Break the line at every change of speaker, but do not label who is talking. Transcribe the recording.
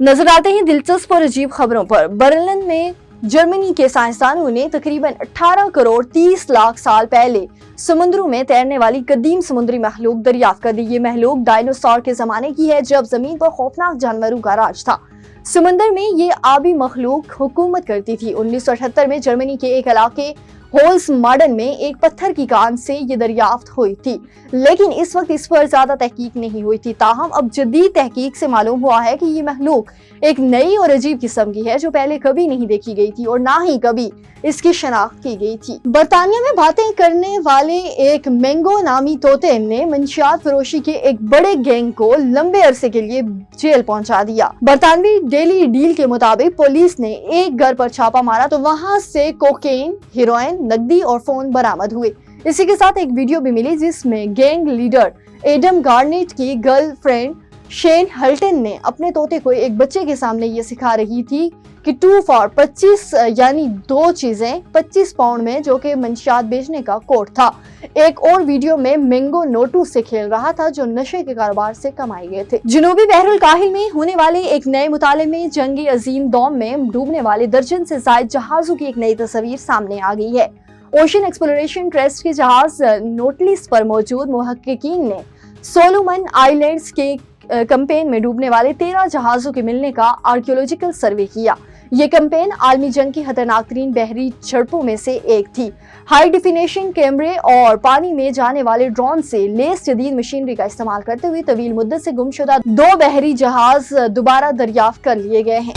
नजर आते हैं दिलचस्प और अजीब खबरों पर। बर्लिन में जर्मनी के साइंसदानों ने तकरीबन 18 करोड़ 30 लाख साल पहले समुद्रों में तैरने वाली कदीम समुद्री महलूक दरियाफ्त कर दी। ये महलूक डायनासोर के जमाने की है, जब जमीन पर खौफनाक जानवरों का राज था। समंदर में ये आबी मखलूक हुकूमत करती थी। 1978 में जर्मनी के एक इलाके होल्स मार्डन में एक पत्थर की कान से ये दरियाफ्त हुई थी, लेकिन इस वक्त इस पर ज्यादा तहकीक नहीं हुई थी। ताहम अब जदीद तहकीक से मालूम हुआ है कि ये महलूक एक नई और अजीब किस्म की है, जो पहले कभी नहीं देखी गई थी और ना ही कभी इसकी शनाख्त की गई थी। बरतानिया में बातें करने वाले एक मैंगो नामी तोते ने मंशियात फरोशी के एक बड़े गैंग को लंबे अरसे के लिए जेल पहुंचा दिया। बरतानवी डेली डील के मुताबिक पुलिस ने एक घर पर छापा मारा तो वहां से कोकेन, हेरोइन, नकदी और फोन बरामद हुए। इसी के साथ एक वीडियो भी मिली जिसमें गैंग लीडर एडम गार्नेट की गर्लफ्रेंड शेन हल्टन ने अपने तोते को एक बच्चे के सामने ये सिखा रही थी कि 2 for 25 यानी 2 चीजें 25 पाउंड में, जो कि मंशियात बेचने का कोड था। एक और वीडियो में मैंगो नोटू से खेल रहा था, जो नशे के कारोबार से कमाए गए थे। जनूबी बहरुल काहिल में होने वाले एक नए मुताले में जंग अजीम दौम में डूबने वाले दर्जन से ज्यादा जहाजों की एक नई तस्वीर सामने आ गई है। ओशन एक्सप्लोरेशन ट्रस्ट के जहाज नोटलिस पर मौजूद मुहक्किकीन ने सोलोमन आइलैंड्स के कैंपेन में डूबने वाले 13 जहाजों के मिलने का आर्कियोलॉजिकल सर्वे किया। ये कैंपेन आलमी जंग की खतरनाक तरीन बहरी झड़पों में से एक थी। हाई डिफिनेशन कैमरे और पानी में जाने वाले ड्रोन से लेस जदीद मशीनरी का इस्तेमाल करते हुए तवील मुद्दत से गुमशुदा 2 बहरी जहाज दोबारा दरियाफ्त कर लिए गए हैं।